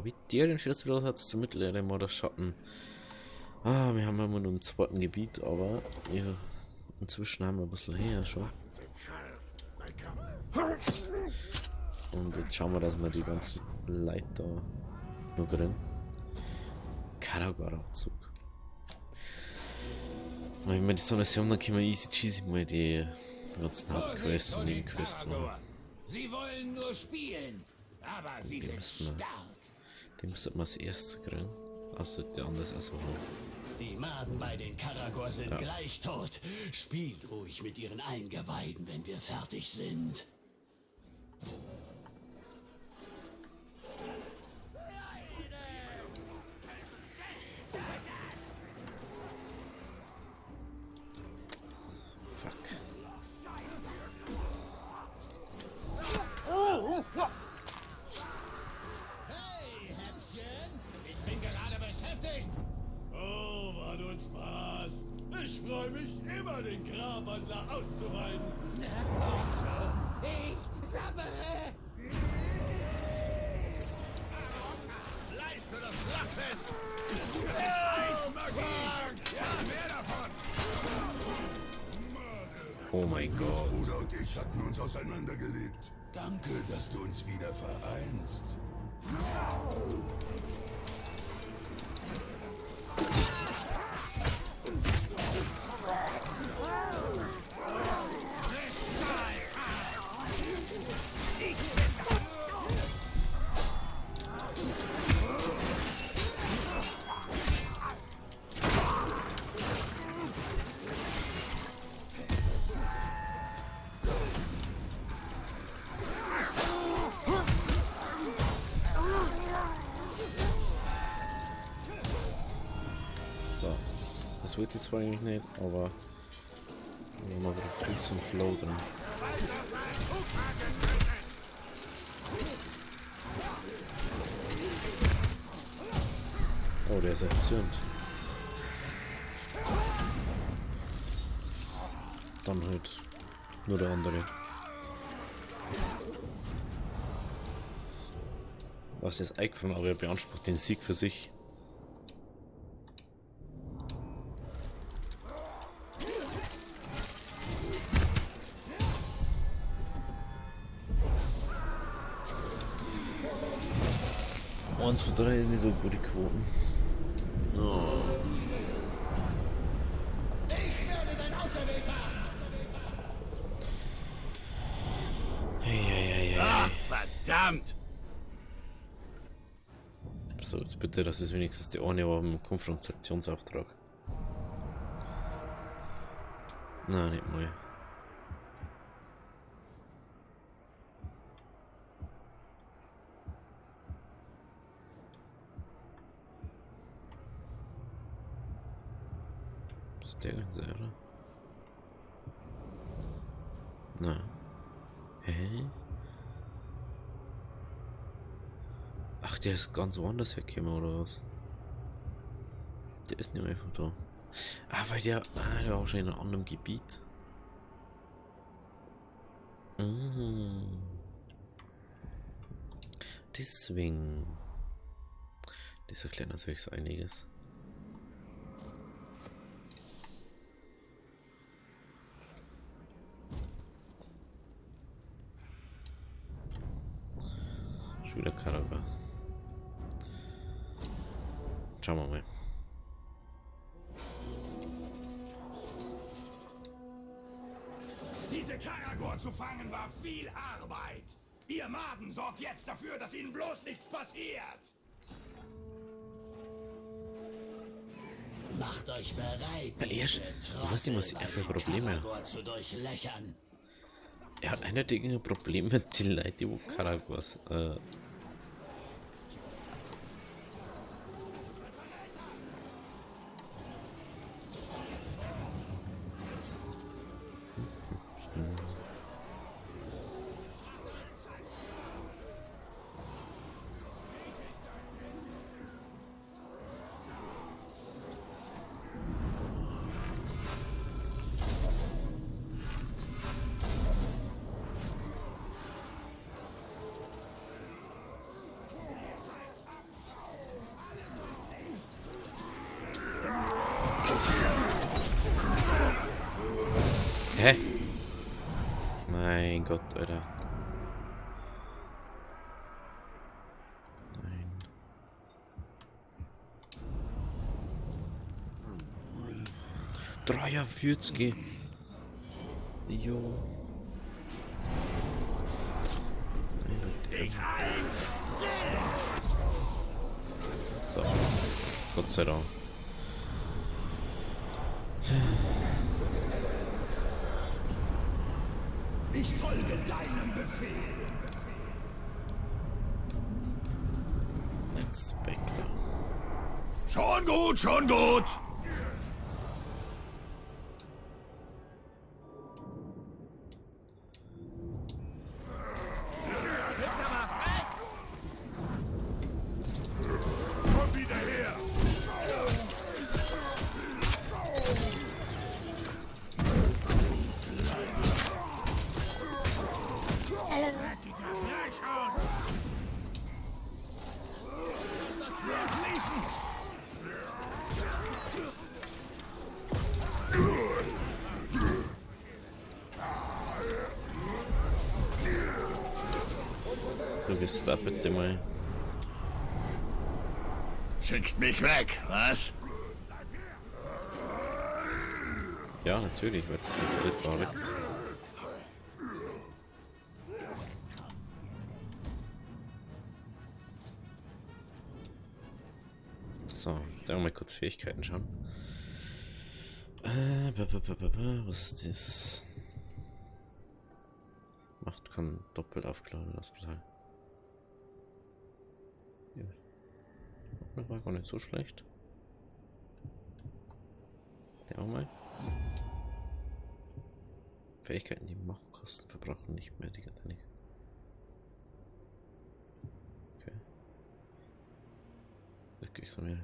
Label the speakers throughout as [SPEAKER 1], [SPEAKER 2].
[SPEAKER 1] Wie der den Schiedsrichter hat zum mittleren Mal das Schatten. Wir haben immer nur im zweiten Gebiet, aber ja, inzwischen haben wir ein bisschen her schon. Und jetzt schauen wir, dass wir die ganzen Leute da noch drin. Karagor-Abzug. Wenn wir die so haben, dann können wir easy cheesy mal die ganzen Hauptquests und Nebenquests machen.
[SPEAKER 2] Sie wollen nur spielen, aber sie sind stark.
[SPEAKER 1] Den müssen wir als erstes kriegen. Also der andere ist auch so.
[SPEAKER 3] Die Maden bei den Karagor sind gleich tot. Spielt ruhig mit ihren Eingeweiden, wenn wir fertig sind.
[SPEAKER 1] Fuck.
[SPEAKER 2] Hey, Häppchen, ich bin gerade beschäftigt.
[SPEAKER 4] Oh, war nur ein Spaß. Ich freue mich immer, den Grabwandler auszuweiden.
[SPEAKER 2] Na komm schon, ich sabbere.
[SPEAKER 4] Leiste das Schlachtfest! Eismagie! Ja, mehr davon!
[SPEAKER 1] Oh mein Gott.
[SPEAKER 5] Bruder und ich hatten uns auseinandergelebt. Danke, dass du uns wieder vereinst.
[SPEAKER 1] So. Das wird jetzt zwar eigentlich nicht, aber wir haben aber viel zum Flow drin. Oh, der ist erzürnt. Dann halt nur der andere. Was ist eingefallen, aber er beansprucht den Sieg für sich. Eins von drei ist nicht so gute Quoten. Oh.
[SPEAKER 2] Ich werde dein Auserwählter.
[SPEAKER 1] Hey.
[SPEAKER 4] Ach, verdammt!
[SPEAKER 1] So, jetzt bitte, das ist wenigstens die eine war im Konfrontationsauftrag. Nein, nicht mal. Ist der ganz oder? Na. Hä? Ach, der ist ganz woanders hergekommen, oder was? Der ist nicht mehr von da. Weil der war wahrscheinlich in einem anderen Gebiet. Deswegen. Das erklärt natürlich so einiges. Schon wieder Karabach. Schauen wir mal.
[SPEAKER 4] Diese Karagor zu fangen war viel Arbeit. Ihr Maden sorgt jetzt dafür, dass ihnen bloß nichts passiert.
[SPEAKER 3] Macht euch bereit,
[SPEAKER 1] Ja,
[SPEAKER 3] diese
[SPEAKER 1] ich weiß nicht, was er für
[SPEAKER 3] Trottel bei
[SPEAKER 1] Probleme
[SPEAKER 3] den
[SPEAKER 1] hat.
[SPEAKER 3] Karagor zu durchlöchern.
[SPEAKER 1] Er hat eindeutig ein Problem mit den Leuten, die wo Karagors. mein Gott, Alter. Nein. Dreier 40. Jo. So. Gott sei Dank.
[SPEAKER 4] Ich folge deinem Befehl.
[SPEAKER 1] Inspektor.
[SPEAKER 4] Schon gut, schon gut. Komm wieder her.
[SPEAKER 1] Du bist da bitte mal.
[SPEAKER 3] Schickst mich weg, was?
[SPEAKER 1] Ja, natürlich, weil es ist jetzt alles verrückt. So, dann mal kurz Fähigkeiten schauen. Was ist das? Macht kann doppelt aufgeladen, das Teil. Ja. Das war gar nicht so schlecht. Der auch mal. Fähigkeiten, die Machtkosten verbrauchen nicht mehr, die ganze nicht. Okay. Da krieg ich so mehr.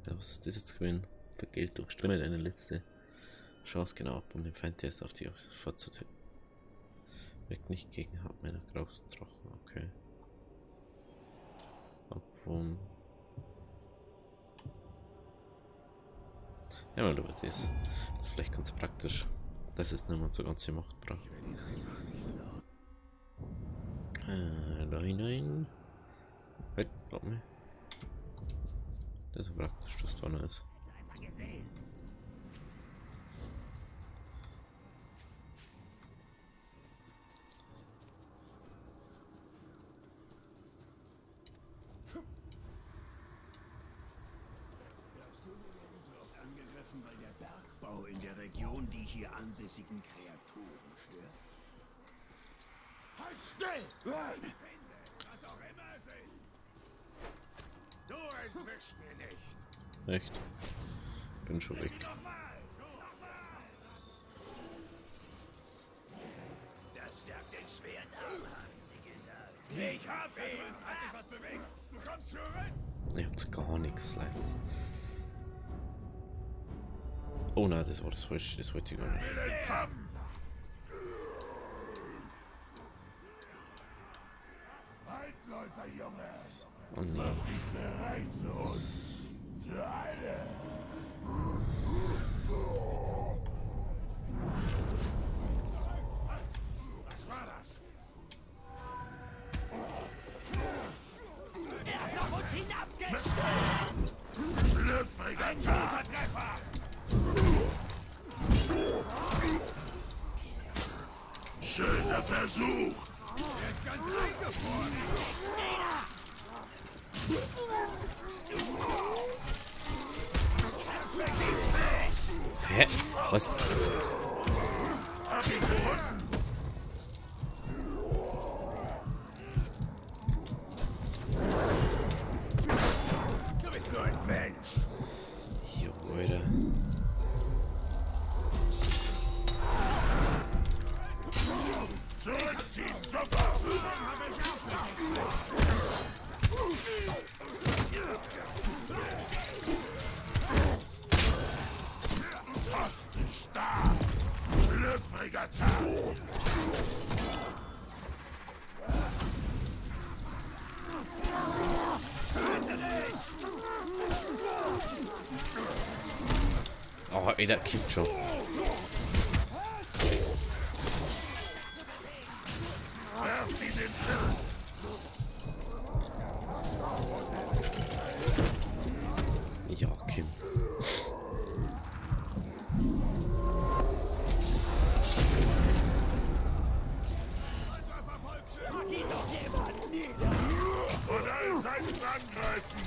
[SPEAKER 1] Ja, was ist das jetzt gewinnen? Vergeltung. Stimme deine letzte Chance genau ab, um den Feind erst auf die fortzutöten. Wirkt nicht gegen Haupt meiner grausten Trochen. Okay. Obwohl. Ja, mal über das. Das ist vielleicht ganz praktisch. Das ist nicht mehr so ganz die Macht braucht. Da hinein. Halt, warte mal. Das ist praktisch, dass da noch ist.
[SPEAKER 6] Angegriffen, weil der Bergbau in der Region die hier ansässigen Kreaturen stört.
[SPEAKER 4] Halt still! Was auch immer es ist. Du entwischst mir nicht.
[SPEAKER 1] Echt? Bin schon weg.
[SPEAKER 6] Das stärkt den Schwertarm, haben sie gesagt.
[SPEAKER 4] Ich hab ihn! Hat sich was bewegt? Komm zurück!
[SPEAKER 1] Ich hab's gar nichts leider. Oh nein, das war das Falsche, das wollte ich gar nicht.
[SPEAKER 4] Willkommen! Waldläufer, Junge!
[SPEAKER 1] Oh nee.
[SPEAKER 4] Bereit für uns! Für alle! Was war das?
[SPEAKER 6] Er ist auf uns hinabgestellt!
[SPEAKER 4] Schlüpfriger Treffer!
[SPEAKER 5] Schöner Versuch.
[SPEAKER 4] Er ist ganz eingefroren!
[SPEAKER 1] Hä? Was?
[SPEAKER 4] Du bist nur ein Mensch!
[SPEAKER 1] Jo, Alter.
[SPEAKER 4] Zurückziehen! Sofort! Pfosten stark! Schlüpfriger Tag!
[SPEAKER 1] Oh, ey, der kippt schon.
[SPEAKER 5] Werft ihn in Schild!
[SPEAKER 1] Ja, Kim.
[SPEAKER 5] Von allen Seiten angreifen!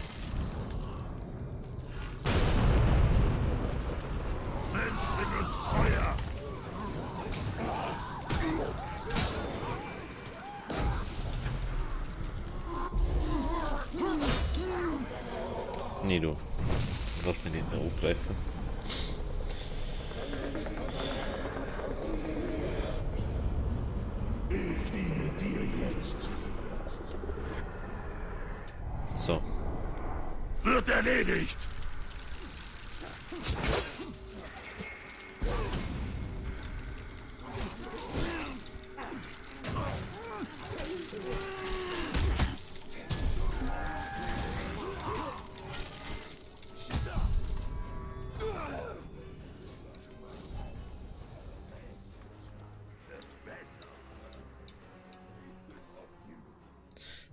[SPEAKER 5] Mensch benutzt Feuer!
[SPEAKER 1] Nee, du. Lass mir den da hochgreifen.
[SPEAKER 5] Ich diene dir jetzt.
[SPEAKER 1] So.
[SPEAKER 5] Wird erledigt!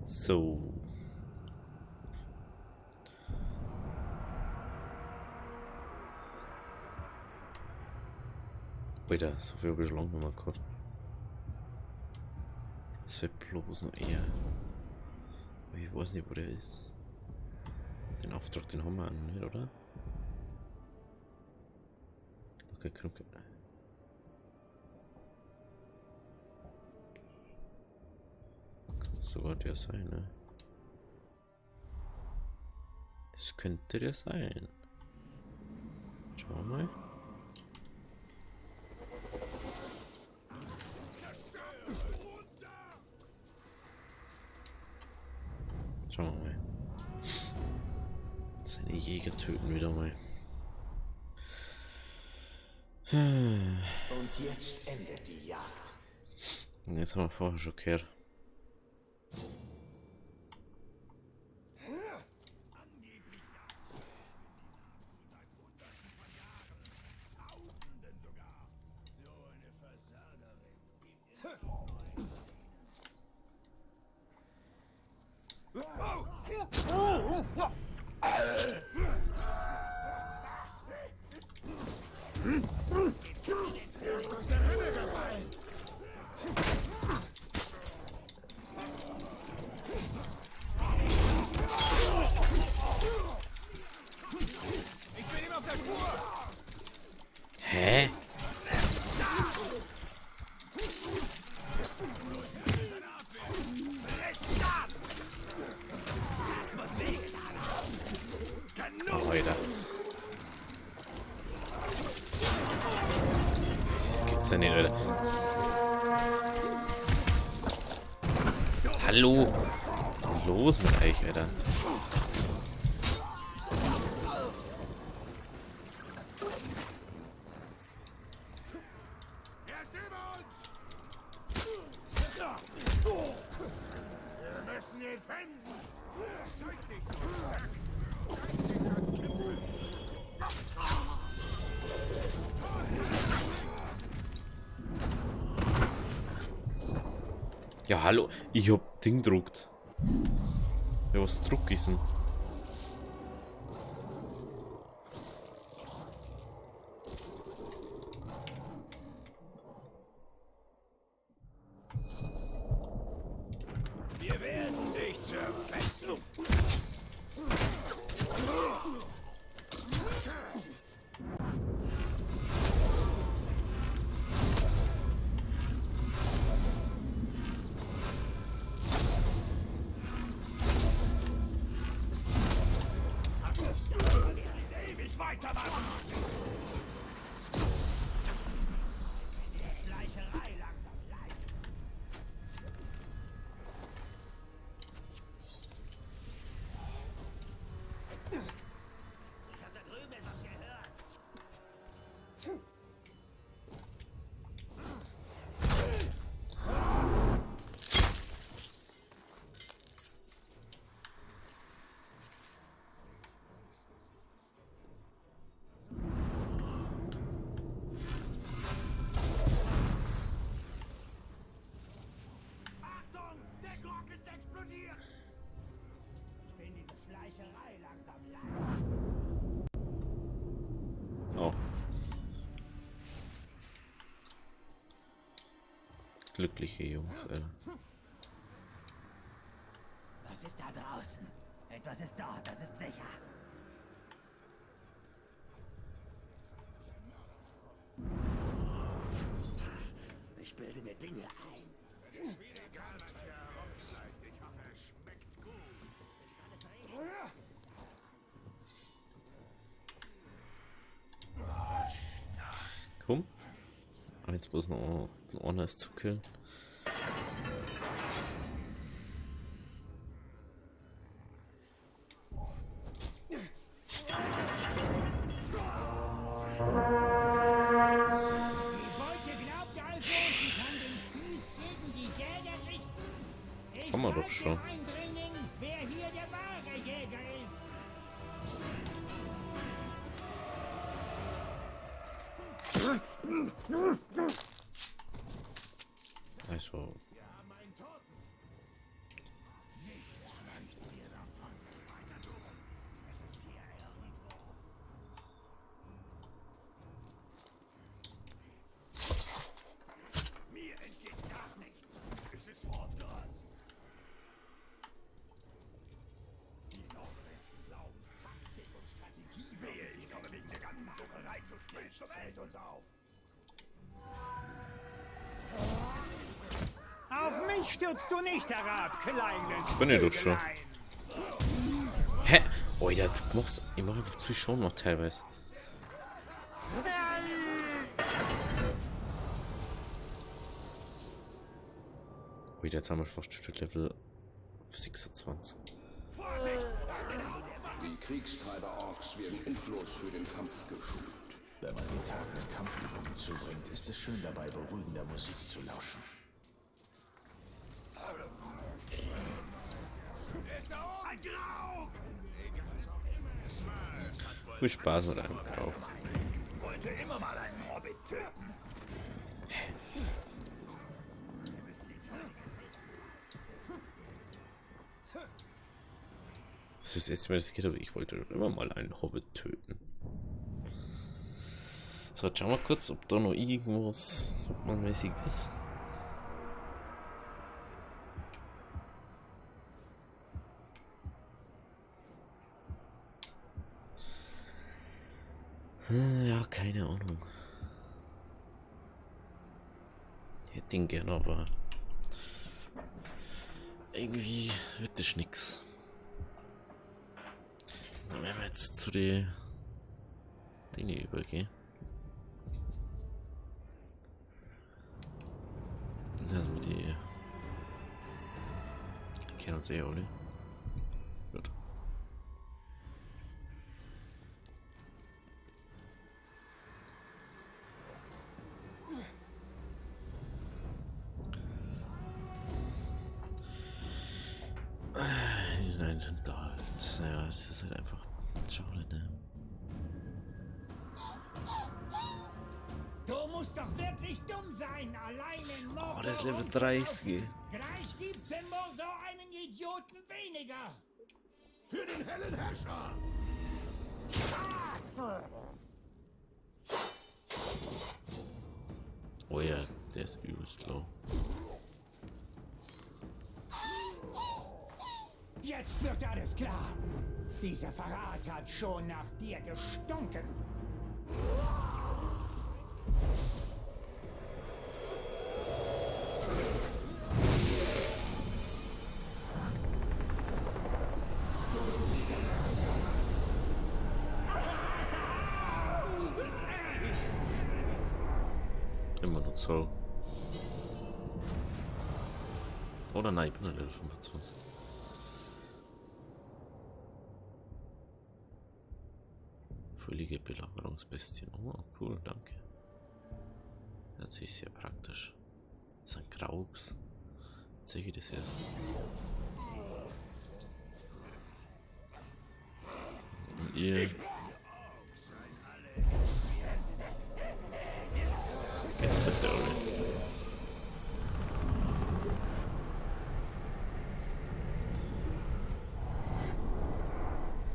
[SPEAKER 1] So. Alter, so viel habe ich schon lange nicht mehr gehabt. Es wird bloß noch eher. Aber ich weiß nicht, wo der ist. Den Auftrag, den haben wir auch nicht, oder? Okay, Krücke. Kann sogar der sein, ne? Das könnte der sein. Schauen wir mal. Schauen wir mal. Seine Jäger töten wieder mal.
[SPEAKER 3] Und jetzt endet die Jagd.
[SPEAKER 1] Jetzt haben wir vorher schon gehört. Hä? Oh, Alter. Das gibt's ja nicht, Alter. Hallo? Was ist los mit euch, Alter? Ja, hallo, ich hab Ding druckt. Ja, was druck ist denn?
[SPEAKER 4] Wir werden dich zerfetzen. Ewig weitermachen. Schleicherei langsam bleibt. Ich hab da drüben etwas gehört. explodieren!
[SPEAKER 2] Ich bin diese Schleicherei langsam leid.
[SPEAKER 1] Oh. Glückliche Jungs,
[SPEAKER 2] Was ist da draußen? Etwas ist dort, das ist sicher.
[SPEAKER 3] Ich bilde mir Dinge ein.
[SPEAKER 4] Egal, was hier herumschleicht, ich hoffe, es schmeckt gut.
[SPEAKER 1] Komm. Jetzt bloß noch ein Honors zu killen. Haben wir doch schon.
[SPEAKER 2] Wer hier der wahre Jäger ist.
[SPEAKER 1] Also.
[SPEAKER 4] Mir entgeht gar nichts. Es ist fortgerannt. Die Nordmenschen glauben, Taktik und Strategie. Wehe, ich komme wegen der ganzen Duckerei zu spät. Das hält uns auf.
[SPEAKER 2] Auf mich stürzt du nicht herab, kleines
[SPEAKER 1] Bin ich doch schon.
[SPEAKER 2] Vögelein.
[SPEAKER 1] Hä? Oh, ja, du machst. Ich mach einfach zu schon noch teilweise. Oh, jetzt haben wir fast schon Level 26.
[SPEAKER 4] Vorsicht!
[SPEAKER 7] Die Kriegstreiber-Orks werden endlos für den Kampf geschult.
[SPEAKER 3] Wenn man den Tag mit Kampfübungen zubringt, ist es schön dabei, beruhigender Musik zu lauschen.
[SPEAKER 4] Ein Grau!
[SPEAKER 1] Viel Spaß mit einem Grau.
[SPEAKER 4] Wollte immer mal einen Hobbit töten.
[SPEAKER 1] Das ist das erste Mal, das geht, aber ich wollte immer mal einen Hobbit töten. So, jetzt schauen wir kurz, ob da noch irgendwas mäßig ist. Ja, keine Ahnung. Hätte ihn gern, aber irgendwie wird das nix. Dann werden wir jetzt zu den Dinge übergehen. Also die kennen uns eh alle. Gut. Nein, da halt. Ja, es ist halt einfach schade, ne?
[SPEAKER 2] Du musst doch wirklich dumm sein, allein in Mordor.
[SPEAKER 1] Oh, das ist Level 30.
[SPEAKER 2] Gleich gibt's in Mordor einen Idioten weniger.
[SPEAKER 4] Für den hellen Herrscher!
[SPEAKER 1] Oh ja, der ist übelst low.
[SPEAKER 2] Jetzt wird alles klar. Dieser Verrat hat schon nach dir gestunken.
[SPEAKER 1] Immer nur so. Oder nein, ich bin Level 25. Völlige Belagerungsbestien. Oh, cool, danke. Das ist sehr praktisch. Das ist ein Graux. Zeige ich das erst. Und ihr. Geht's bitte, oder?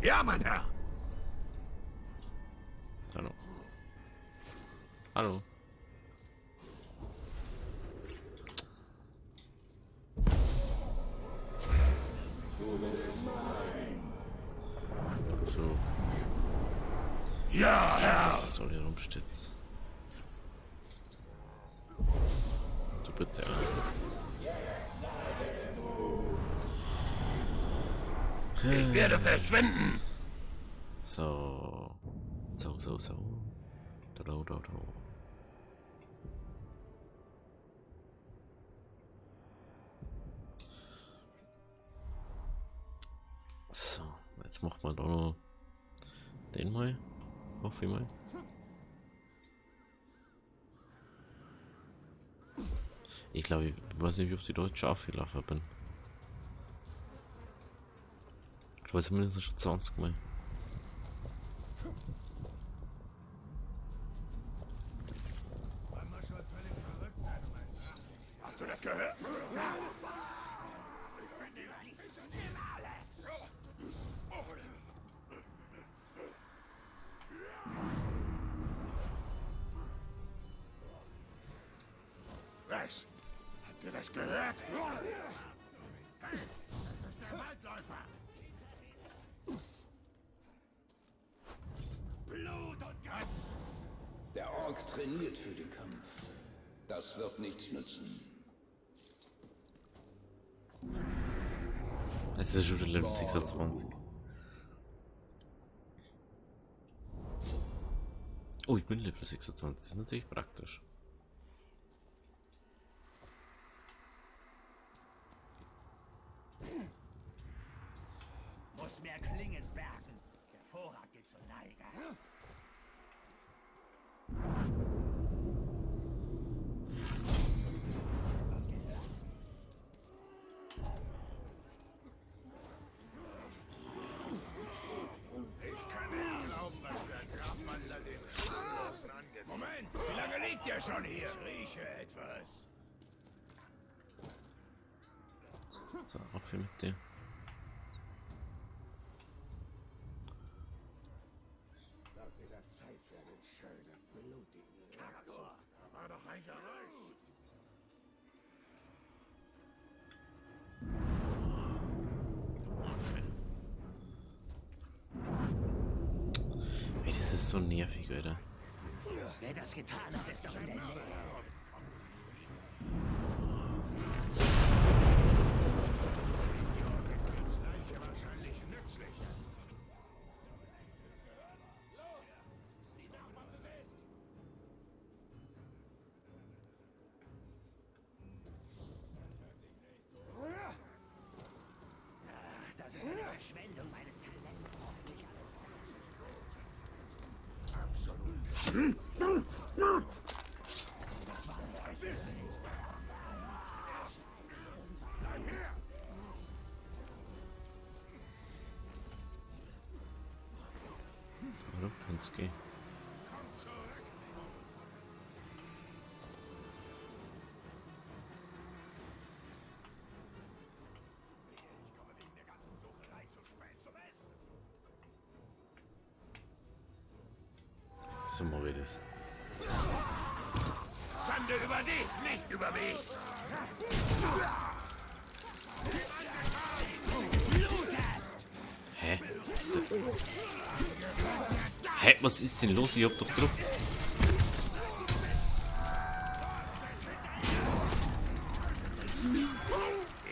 [SPEAKER 6] Ja, mein Herr.
[SPEAKER 1] Hallo. Hallo. So.
[SPEAKER 6] Ja, Herr.
[SPEAKER 1] Was soll hier rumsteht? Du bitte.
[SPEAKER 6] Ich werde verschwinden.
[SPEAKER 1] So. So. Da. So, jetzt macht man da noch den mal. Hoffe ich mal. Ich glaube, ich weiß nicht, wie oft ich da jetzt schon aufgelaufen bin. Ich glaube, zumindest schon 20 Mal.
[SPEAKER 4] Hast du das gehört? Was? Habt ihr das gehört? Das ist der Waldläufer. Blut und Gott.
[SPEAKER 7] Der Ork trainiert für den Kampf. Das wird nichts nützen.
[SPEAKER 1] Es ist schon wieder Level 26. Oh, ich bin Level 26. Das ist natürlich praktisch.
[SPEAKER 6] Muss mehr Klingen bergen. Der Vorrat geht zur Neige. Was gehört?
[SPEAKER 4] Ich kann nicht glauben, was der Grabwandler den Schamlosen angeht. Moment, wie lange liegt der schon hier? Ich rieche etwas.
[SPEAKER 1] So, auf hier mit dir.
[SPEAKER 4] Nach der Zeit für einen schönen, blutigen Karagor. War doch ein Gerücht.
[SPEAKER 1] Ey, das ist so nervig, Alter.
[SPEAKER 6] Wer das getan hat, ist doch in der Nähe.
[SPEAKER 4] Leiche wahrscheinlich nützlich. Sieh nach, was es ist.
[SPEAKER 6] Das ist eine Verschwendung meines Talents.
[SPEAKER 1] Hallo, kann's gehen.
[SPEAKER 4] Ich komme wegen der ganzen Sucherei zu spät zum Essen.
[SPEAKER 1] So mal wie das.
[SPEAKER 4] Schande über dich, nicht über mich.
[SPEAKER 1] Hä? Hä, was ist denn los? Ich hab doch gedruckt.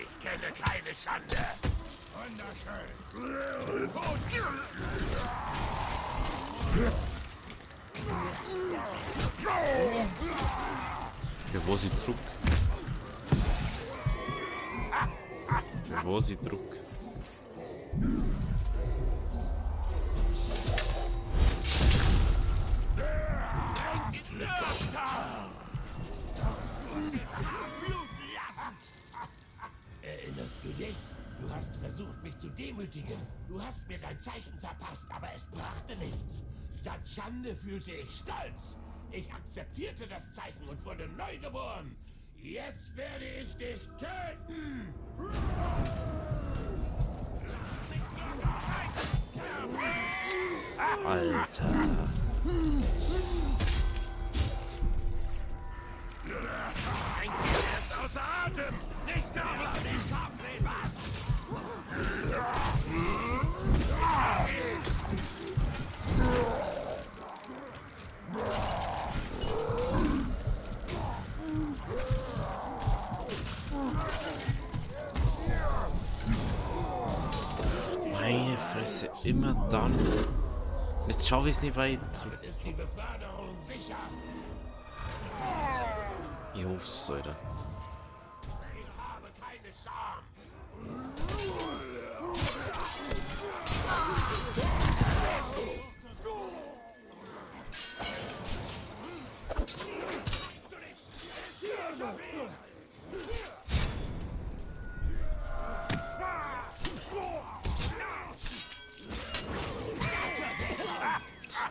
[SPEAKER 4] Ich kenne keine Schande. Wunderschön.
[SPEAKER 1] Ja, wo sie druck. Ja, wo sie druck.
[SPEAKER 6] Erinnerst du dich? Du hast versucht, mich zu demütigen. Du hast mir dein Zeichen verpasst, aber es brachte nichts. Statt Schande fühlte ich Stolz. Ich akzeptierte das Zeichen und wurde neu geboren. Jetzt werde ich dich töten!
[SPEAKER 1] Alter.
[SPEAKER 4] Außer Atem! Nicht nachlassen! Nicht aufnehmen!
[SPEAKER 1] Meine Fresse, immer dann. Jetzt schaffe ich es nicht weit.
[SPEAKER 6] Ist die Beförderung sicher?
[SPEAKER 1] Ich hoffe es, Alter.
[SPEAKER 6] Ich habe keine Scham.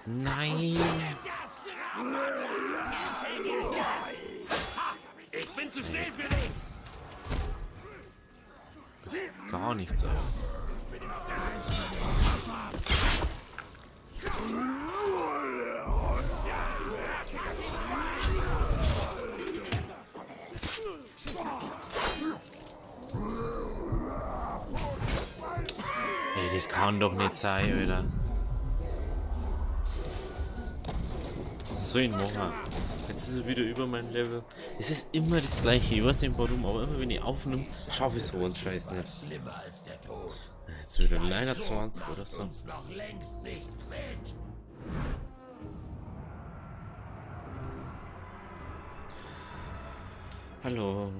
[SPEAKER 1] Nein.
[SPEAKER 4] Ich bin zu schnell für dich!
[SPEAKER 1] Gar nichts, Alter. Ey, das kann doch nicht sein, Alter. Was soll ich machen? Jetzt ist er wieder über mein Level. Es ist immer das gleiche, ich weiß nicht warum, aber immer wenn ich aufnehme, schaffe ich so einen Scheiß nicht.
[SPEAKER 6] Schlimmer als der Tod.
[SPEAKER 1] Jetzt wieder leider 20 oder so.
[SPEAKER 6] Uns noch längst nicht quält.
[SPEAKER 1] Hallo.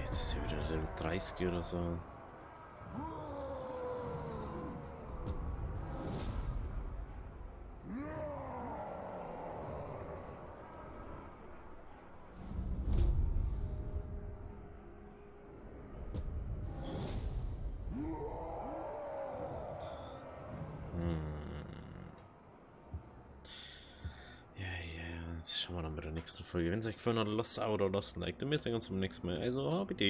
[SPEAKER 1] Jetzt ist er wieder Level 30 oder so. Das schauen wir dann bei der nächsten Folge. Wenn es euch gefallen hat, lasst ein Abo oder lasst ein Like. Dann sehen wir uns beim nächsten Mal. Also, bitte.